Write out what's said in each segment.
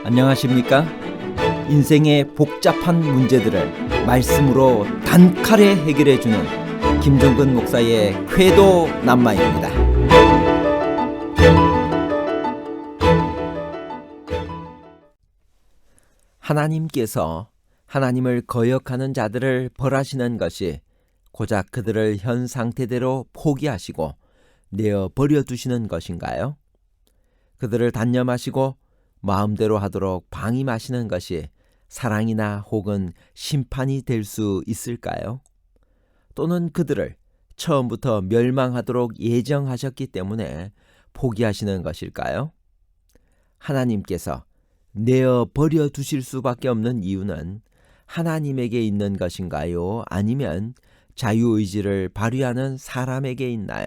안녕하십니까? 인생의 복잡한 문제들을 말씀으로 단칼에 해결해주는 김종근 목사의 쾌도 남마입니다. 하나님께서 하나님을 거역하는 자들을 벌하시는 것이 고작 그들을 현 상태대로 포기하시고 내어 버려두시는 것인가요? 그들을 단념하시고 마음대로 하도록 방임하시는 것이 사랑이나 혹은 심판이 될 수 있을까요? 또는 그들을 처음부터 멸망하도록 예정하셨기 때문에 포기하시는 것일까요? 하나님께서 내어 버려 두실 수밖에 없는 이유는 하나님에게 있는 것인가요? 아니면 자유의지를 발휘하는 사람에게 있나요?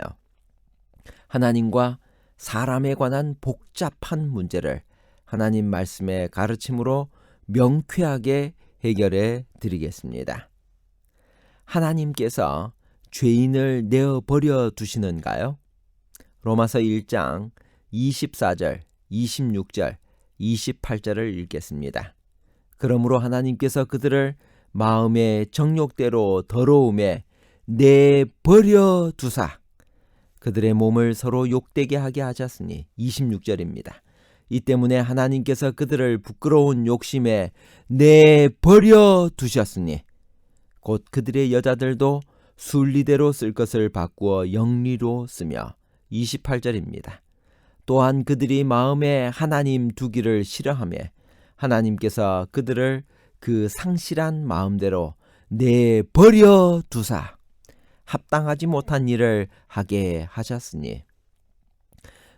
하나님과 사람에 관한 복잡한 문제를 하나님 말씀의 가르침으로 명쾌하게 해결해 드리겠습니다. 하나님께서 죄인을 내어 버려 두시는가요? 로마서 1장 24절, 26절, 28절을 읽겠습니다. 그러므로 하나님께서 그들을 마음의 정욕대로 더러움에 내버려 두사 그들의 몸을 서로 욕되게 하게 하셨으니 26절입니다. 이 때문에 하나님께서 그들을 부끄러운 욕심에 내버려 두셨으니 곧 그들의 여자들도 순리대로 쓸 것을 바꾸어 영리로 쓰며 28절입니다. 또한 그들이 마음에 하나님 두기를 싫어하며 하나님께서 그들을 그 상실한 마음대로 내버려 두사 합당하지 못한 일을 하게 하셨으니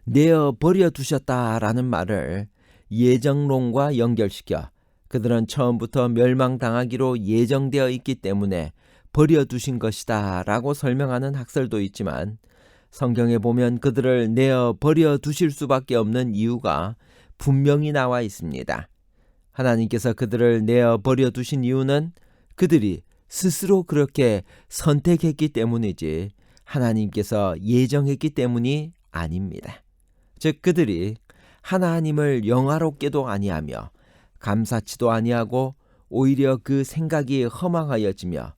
내어 버려 두셨다라는 말을 예정론과 연결시켜 그들은 처음부터 멸망당하기로 예정되어 있기 때문에 버려 두신 것이다 라고 설명하는 학설도 있지만 성경에 보면 그들을 내어 버려 두실 수밖에 없는 이유가 분명히 나와 있습니다. 하나님께서 그들을 내어 버려 두신 이유는 그들이 스스로 그렇게 선택했기 때문이지 하나님께서 예정했기 때문이 아닙니다. 즉 그들이 하나님을 영화롭게도 아니하며 감사치도 아니하고 오히려 그 생각이 허망하여지며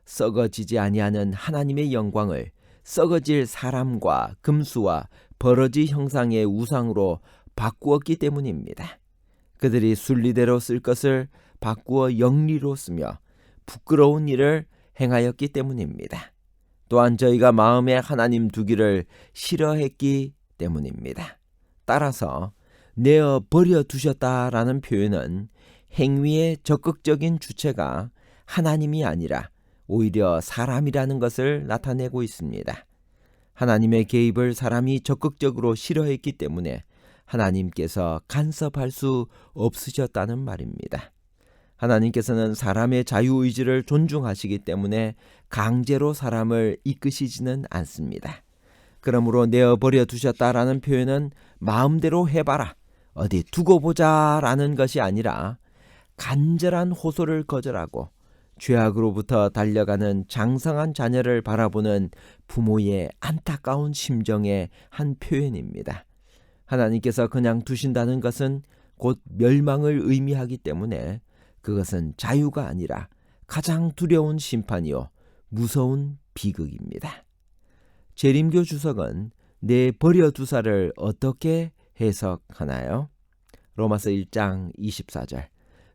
썩어지지 아니하는 하나님의 영광을 썩어질 사람과 금수와 버러지 형상의 우상으로 바꾸었기 때문입니다. 그들이 순리대로 쓸 것을 바꾸어 영리로 쓰며 부끄러운 일을 행하였기 때문입니다. 또한 저희가 마음에 하나님 두기를 싫어했기 때문입니다. 따라서 내어 버려 두셨다라는 표현은 행위의 적극적인 주체가 하나님이 아니라 오히려 사람이라는 것을 나타내고 있습니다. 하나님의 개입을 사람이 적극적으로 싫어했기 때문에 하나님께서 간섭할 수 없으셨다는 말입니다. 하나님께서는 사람의 자유의지를 존중하시기 때문에 강제로 사람을 이끄시지는 않습니다. 그러므로 내어버려 두셨다라는 표현은 마음대로 해봐라, 어디 두고 보자라는 것이 아니라 간절한 호소를 거절하고 죄악으로부터 달려가는 장성한 자녀를 바라보는 부모의 안타까운 심정의 한 표현입니다. 하나님께서 그냥 두신다는 것은 곧 멸망을 의미하기 때문에 그것은 자유가 아니라 가장 두려운 심판이요 무서운 비극입니다. 재림교 주석은 내버려 두사를 어떻게 해석하나요? 로마서 1장 24절.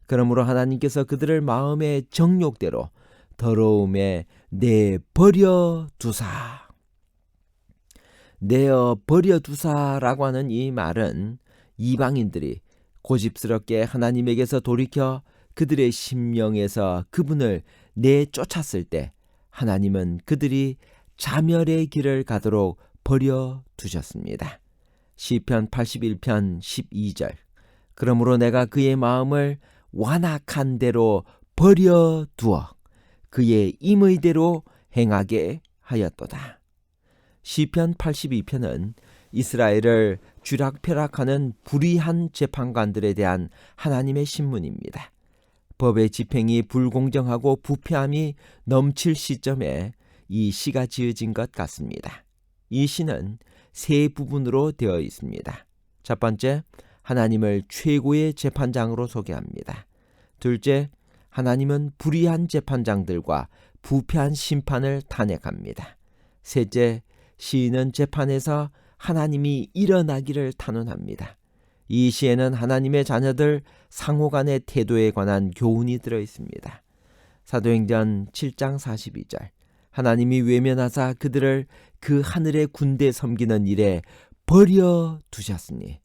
그러므로 하나님께서 그들을 마음의 정욕대로 더러움에 내버려 두사. 내어버려 두사라고 하는 이 말은 이방인들이 고집스럽게 하나님에게서 돌이켜 그들의 심령에서 그분을 내쫓았을 때 하나님은 그들이 자멸의 길을 가도록 버려 두셨습니다. 시편 81편 12절. 그러므로 내가 그의 마음을 완악한 대로 버려 두어 그의 임의대로 행하게 하였도다. 시편 82편은 이스라엘을 쥐락펴락하는 불의한 재판관들에 대한 하나님의 신문입니다. 법의 집행이 불공정하고 부패함이 넘칠 시점에 이 시가 지어진 것 같습니다. 이 시는 세 부분으로 되어 있습니다. 첫 번째, 하나님을 최고의 재판장으로 소개합니다. 둘째, 하나님은 불의한 재판장들과 부패한 심판을 탄핵합니다. 셋째, 시인은 재판에서 하나님이 일어나기를 탄원합니다. 이 시에는 하나님의 자녀들 상호 간의 태도에 관한 교훈이 들어 있습니다. 사도행전 7장 42절, 하나님이 외면하사 그들을 그 하늘의 군대 섬기는 일에 버려 두셨으니.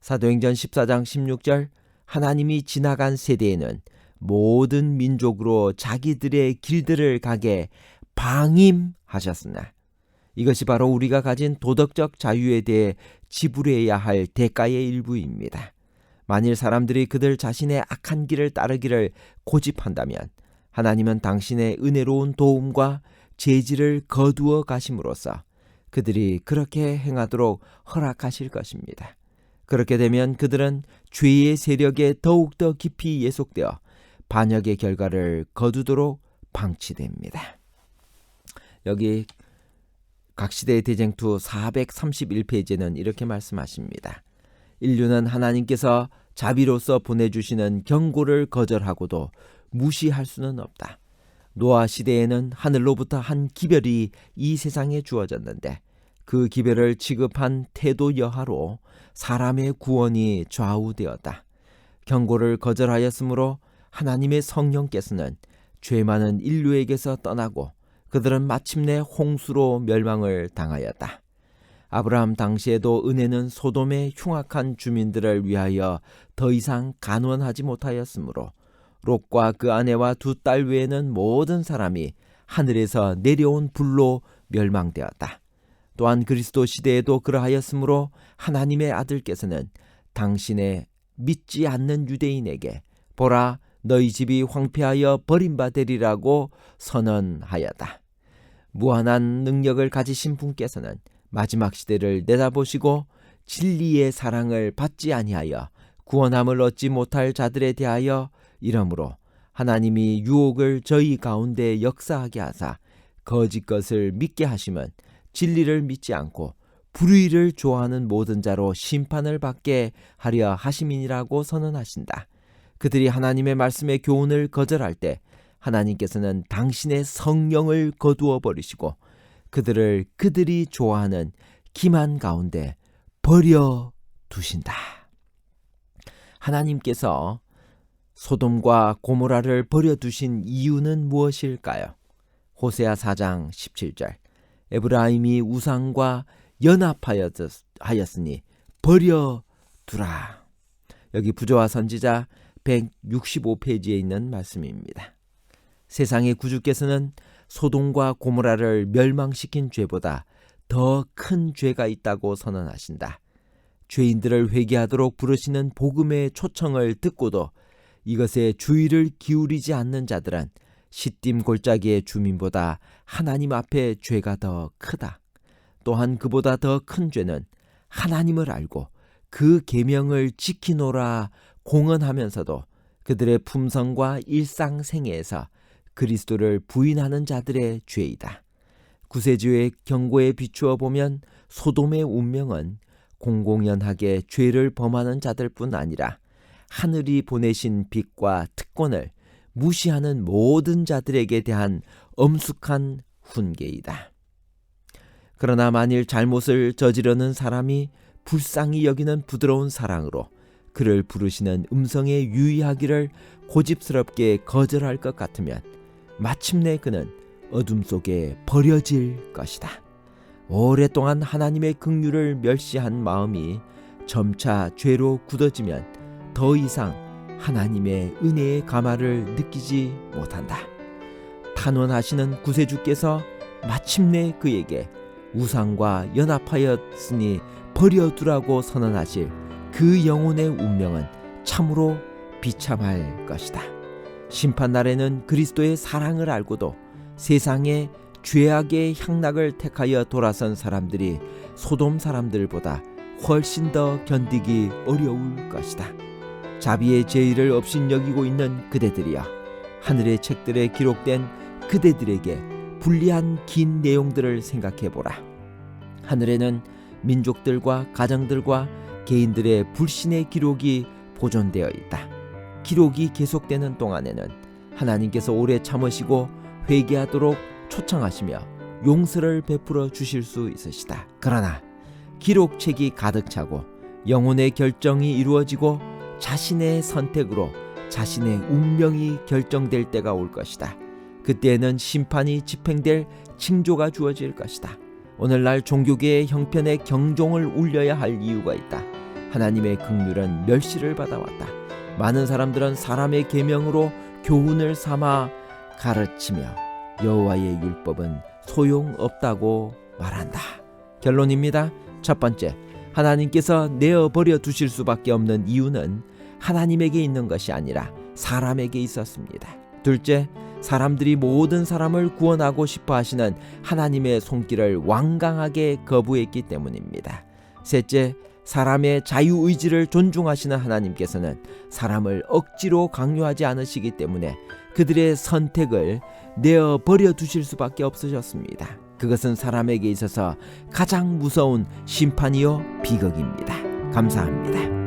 사도행전 14장 16절, 하나님이 지나간 세대에는 모든 민족으로 자기들의 길들을 가게 방임하셨으나. 이것이 바로 우리가 가진 도덕적 자유에 대해 지불해야 할 대가의 일부입니다. 만일 사람들이 그들 자신의 악한 길을 따르기를 고집한다면 하나님은 당신의 은혜로운 도움과 제지를 거두어 가심으로써 그들이 그렇게 행하도록 허락하실 것입니다. 그렇게 되면 그들은 죄의 세력에 더욱더 깊이 예속되어 반역의 결과를 거두도록 방치됩니다. 여기 각시대의 대쟁투 431페이지는 이렇게 말씀하십니다. 인류는 하나님께서 자비로서 보내주시는 경고를 거절하고도 무시할 수는 없다. 노아 시대에는 하늘로부터 한 기별이 이 세상에 주어졌는데 그 기별을 취급한 태도 여하로 사람의 구원이 좌우되었다. 경고를 거절하였으므로 하나님의 성령께서는 죄 많은 인류에게서 떠나고 그들은 마침내 홍수로 멸망을 당하였다. 아브라함 당시에도 은혜는 소돔의 흉악한 주민들을 위하여 더 이상 간원하지 못하였으므로 롯과 그 아내와 두 딸 외에는 모든 사람이 하늘에서 내려온 불로 멸망되었다. 또한 그리스도 시대에도 그러하였으므로 하나님의 아들께서는 당신의 믿지 않는 유대인에게 보라, 너희 집이 황폐하여 버림받으리라고 선언하였다. 무한한 능력을 가지신 분께서는 마지막 시대를 내다보시고 진리의 사랑을 받지 아니하여 구원함을 얻지 못할 자들에 대하여 이러므로 하나님이 유혹을 저희 가운데 역사하게 하사 거짓 것을 믿게 하시면 진리를 믿지 않고 불의를 좋아하는 모든 자로 심판을 받게 하려 하심이니라고 선언하신다. 그들이 하나님의 말씀의 교훈을 거절할 때 하나님께서는 당신의 성령을 거두어 버리시고 그들을 그들이 좋아하는 기만 가운데 버려 두신다. 하나님께서 소돔과 고모라를 버려 두신 이유는 무엇일까요? 호세아 4장 17절, 에브라임이 우상과 연합하였으니 버려 두라. 여기 부조와 선지자 165페이지에 있는 말씀입니다. 세상의 구주께서는 소돔과 고모라를 멸망시킨 죄보다 더 큰 죄가 있다고 선언하신다. 죄인들을 회개하도록 부르시는 복음의 초청을 듣고도 이것에 주의를 기울이지 않는 자들은 시딤 골짜기의 주민보다 하나님 앞에 죄가 더 크다. 또한 그보다 더 큰 죄는 하나님을 알고 그 계명을 지키노라 공언하면서도 그들의 품성과 일상생애에서 그리스도를 부인하는 자들의 죄이다. 구세주의 경고에 비추어 보면 소돔의 운명은 공공연하게 죄를 범하는 자들뿐 아니라 하늘이 보내신 빛과 특권을 무시하는 모든 자들에게 대한 엄숙한 훈계이다. 그러나 만일 잘못을 저지르는 사람이 불쌍히 여기는 부드러운 사랑으로 그를 부르시는 음성에 유의하기를 고집스럽게 거절할 것 같으면 마침내 그는 어둠 속에 버려질 것이다. 오랫동안 하나님의 긍휼을 멸시한 마음이 점차 죄로 굳어지면 더 이상 하나님의 은혜의 가마를 느끼지 못한다. 탄원하시는 구세주께서 마침내 그에게 우상과 연합하였으니 버려두라고 선언하실 그 영혼의 운명은 참으로 비참할 것이다. 심판날에는 그리스도의 사랑을 알고도 세상의 죄악의 향락을 택하여 돌아선 사람들이 소돔 사람들보다 훨씬 더 견디기 어려울 것이다. 자비의 제의를 업신여기고 있는 그대들이여, 하늘의 책들에 기록된 그대들에게 불리한 긴 내용들을 생각해보라. 하늘에는 민족들과 가정들과 개인들의 불신의 기록이 보존되어 있다. 기록이 계속되는 동안에는 하나님께서 오래 참으시고 회개하도록 초청하시며 용서를 베풀어 주실 수 있으시다. 그러나 기록책이 가득 차고 영혼의 결정이 이루어지고 자신의 선택으로 자신의 운명이 결정될 때가 올 것이다. 그때에는 심판이 집행될 징조가 주어질 것이다. 오늘날 종교계의 형편에 경종을 울려야 할 이유가 있다. 하나님의 긍휼은 멸시를 받아왔다. 많은 사람들은 사람의 계명으로 교훈을 삼아 가르치며 여호와의 율법은 소용없다고 말한다. 결론입니다. 첫 번째, 하나님께서 내어버려 두실 수밖에 없는 이유는 하나님에게 있는 것이 아니라 사람에게 있었습니다. 둘째, 사람들이 모든 사람을 구원하고 싶어 하시는 하나님의 손길을 완강하게 거부했기 때문입니다. 셋째, 사람의 자유의지를 존중하시는 하나님께서는 사람을 억지로 강요하지 않으시기 때문에 그들의 선택을 내어버려 두실 수밖에 없으셨습니다. 그것은 사람에게 있어서 가장 무서운 심판이요 비극입니다. 감사합니다.